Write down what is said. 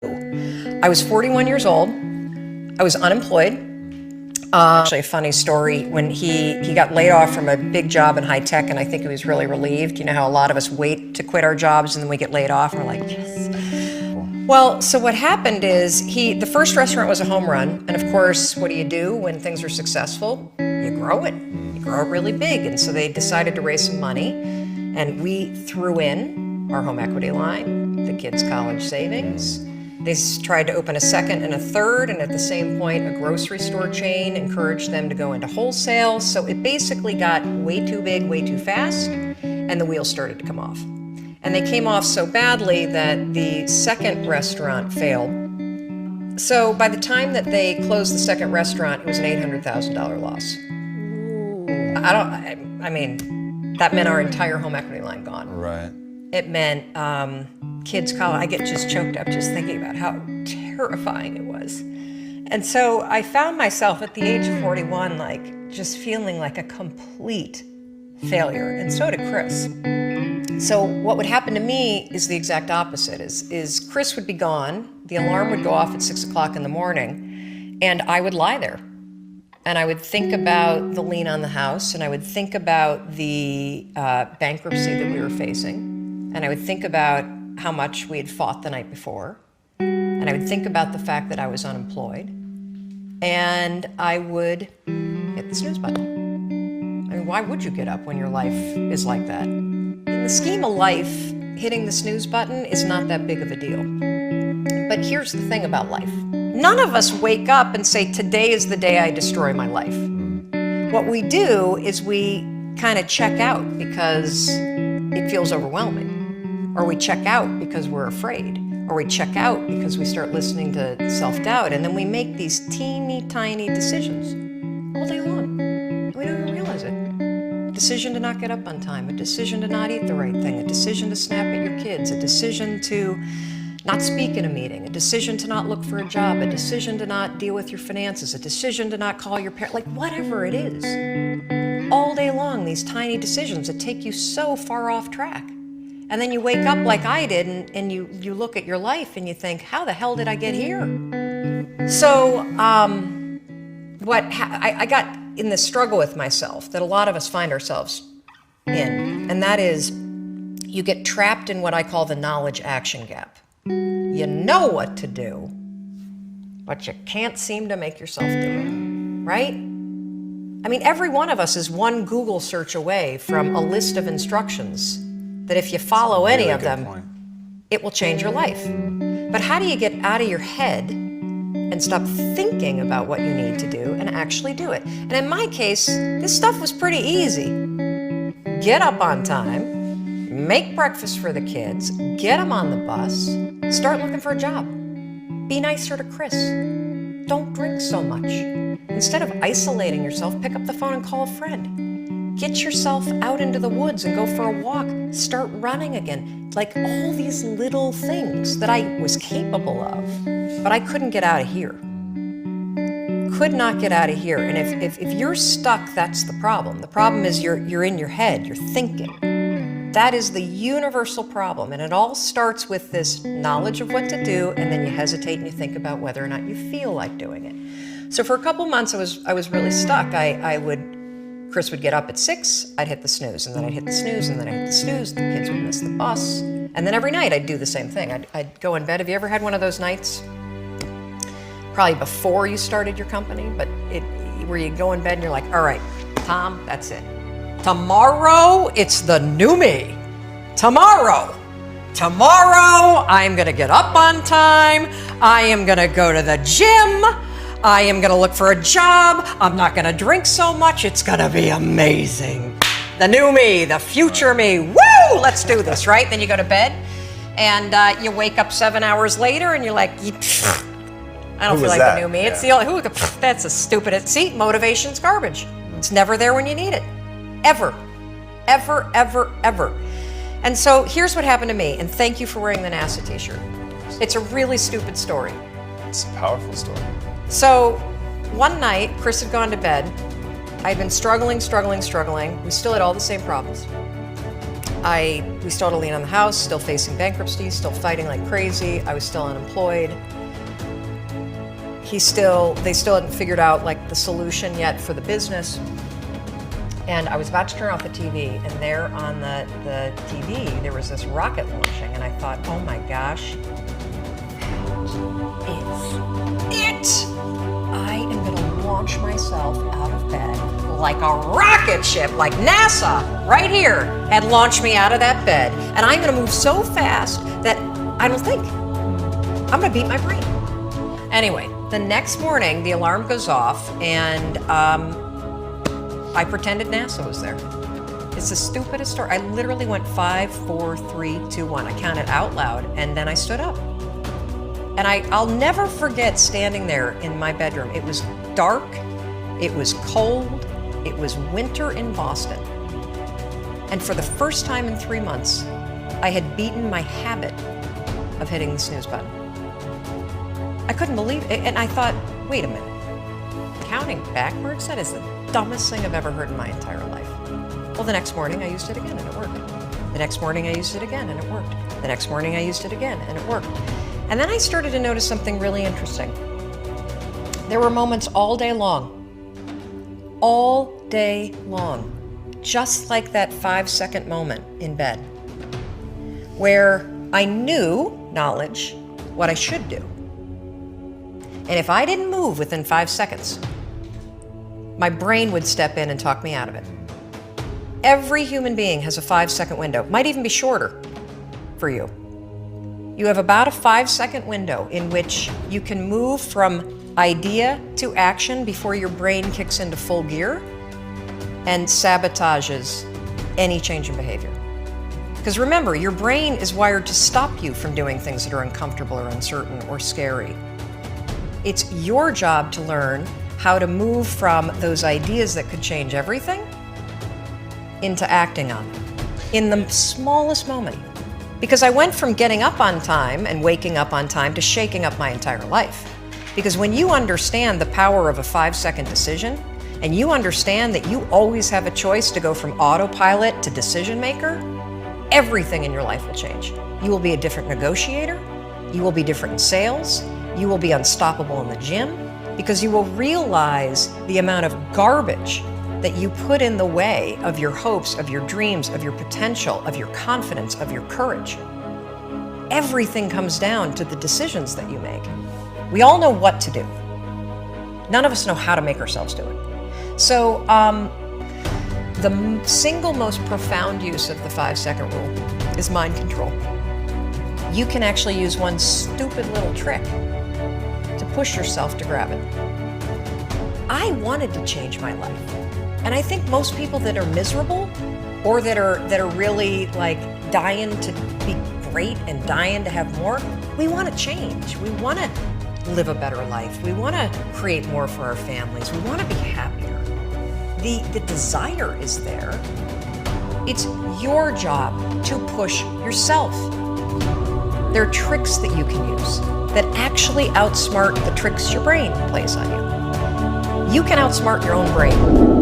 I was 41 years old. I was unemployed. Actually, a funny story, when he got laid off from a big job in high tech, and I think he was really relieved. You know how a lot of us wait to quit our jobs and then we get laid off and we're like, yes. Well, so what happened is the first restaurant was a home run. And of course, what do when things are successful? You grow it. You grow it really big. And so they decided to raise some money, and we threw in our home equity line, the kids' college savings. They tried to open a second and a third, and at the same point, a grocery store chain encouraged them to go into wholesale. So it basically got way too big, way too fast, and the wheels started to come off. And they came off so badly that the second restaurant failed. So by the time that they closed the second restaurant, it was an $800,000 loss. I mean, that meant our entire home equity line gone. Right. It meant kids' college. I get just choked up just thinking about how terrifying it was. And so I found myself at the age of 41, like, just feeling like a complete failure, and so did Chris. So what would happen to me is the exact opposite. Is Chris would be gone, the alarm would go off at 6 o'clock in the morning, and I would lie there. And I would think about the lien on the house, and I would think about the bankruptcy that we were facing. And I would think about how much we had fought the night before. And I would think about the fact that I was unemployed. And I would hit the snooze button. I mean, why would you get up when your life is like that? In the scheme of life, hitting the snooze button is not that big of a deal. But here's the thing about life. None of us wake up and say, today is the day I destroy my life. What we do is we kind of check out because it feels overwhelming. Or we check out because we're afraid. Or we check out because we start listening to self-doubt. And then we make these teeny tiny decisions all day long. And we don't even realize it. A decision to not get up on time. A decision to not eat the right thing. A decision to snap at your kids. A decision to not speak in a meeting. A decision to not look for a job. A decision to not deal with your finances. A decision to not call your parents. Like, whatever it is. All day long, these tiny decisions that take you so far off track. And then you wake up like I did, and you look at your life and you think, how the hell did I get here? So I got in this struggle with myself that a lot of us find ourselves in, and that is you get trapped in what I call the knowledge action gap. You know what to do, but you can't seem to make yourself do it, right? I mean, every one of us is one Google search away from a list of instructions that if you follow any of them, it will change your life. But how do you get out of your head and stop thinking about what you need to do and actually do it? And in my case, this stuff was pretty easy. Get up on time, make breakfast for the kids, get them on the bus, start looking for a job. Be nicer to Chris. Don't drink so much. Instead of isolating yourself, pick up the phone and call a friend. Get yourself out into the woods and go for a walk. Start running again. Like all these little things that I was capable of, but I couldn't get out of here. Could not get out of here. And if you're stuck, that's the problem. The problem is you're in your head, you're thinking. That is the universal problem. And it all starts with this knowledge of what to do, and then you hesitate and you think about whether or not you feel like doing it. So for a couple months, I was really stuck. Chris would get up at 6, I'd hit the snooze, and then I'd hit the snooze, and then I'd hit the snooze, the kids would miss the bus. And then every night I'd do the same thing. I'd go in bed. Have you ever had one of those nights? Probably before you started your company, but where you go in bed and you're like, all right, Tom, that's it. Tomorrow, it's the new me. Tomorrow, I'm gonna get up on time. I am gonna go to the gym. I am gonna look for a job. I'm not gonna drink so much. It's gonna be amazing. The new me, the future me. Woo! Let's do this, right? Then you go to bed, and you wake up 7 hours later, and you're like, I don't feel like the new me. It's the only. That's a stupid. See, motivation's garbage. It's never there when you need it, ever. And so here's what happened to me. And thank you for wearing the NASA T-shirt. It's a really stupid story. It's a powerful story. So one night, Chris had gone to bed. I'd been struggling. We still had all the same problems. We still had to lean on the house, still facing bankruptcy, still fighting like crazy. I was still unemployed. They still hadn't figured out like the solution yet for the business. And I was about to turn off the TV, and there on the TV, there was this rocket launching, and I thought, oh my gosh, that is it. I am gonna launch myself out of bed like a rocket ship, like NASA right here had launched me out of that bed. And I'm gonna move so fast that I don't think. I'm gonna beat my brain. Anyway, the next morning, the alarm goes off, and I pretended NASA was there. It's the stupidest story. I literally went 5, 4, 3, 2, 1. I counted out loud, and then I stood up. And I'll never forget standing there in my bedroom. It was dark, it was cold, it was winter in Boston. And for the first time in 3 months, I had beaten my habit of hitting the snooze button. I couldn't believe it, and I thought, wait a minute. Counting backwards, that is the dumbest thing I've ever heard in my entire life. Well, the next morning I used it again and it worked. The next morning I used it again and it worked. The next morning I used it again and it worked. And then I started to notice something really interesting. There were moments all day long, just like that 5-second moment in bed, where I knew, knowledge, what I should do. And if I didn't move within 5 seconds, my brain would step in and talk me out of it. Every human being has a 5-second window, might even be shorter for you. You have about a 5-second window in which you can move from idea to action before your brain kicks into full gear and sabotages any change in behavior. Because remember, your brain is wired to stop you from doing things that are uncomfortable or uncertain or scary. It's your job to learn how to move from those ideas that could change everything into acting on them in the smallest moment. Because I went from getting up on time and waking up on time to shaking up my entire life. Because when you understand the power of a 5-second decision, and you understand that you always have a choice to go from autopilot to decision maker, everything in your life will change. You will be a different negotiator, you will be different in sales, you will be unstoppable in the gym, because you will realize the amount of garbage that you put in the way of your hopes, of your dreams, of your potential, of your confidence, of your courage. Everything comes down to the decisions that you make. We all know what to do. None of us know how to make ourselves do it. So the single most profound use of the 5-second rule is mind control. You can actually use one stupid little trick to push yourself to grab it. I wanted to change my life. And I think most people that are miserable or that are really like dying to be great and dying to have more, we want to change. We want to live a better life. We want to create more for our families. We want to be happier. The desire is there. It's your job to push yourself. There are tricks that you can use that actually outsmart the tricks your brain plays on you. You can outsmart your own brain.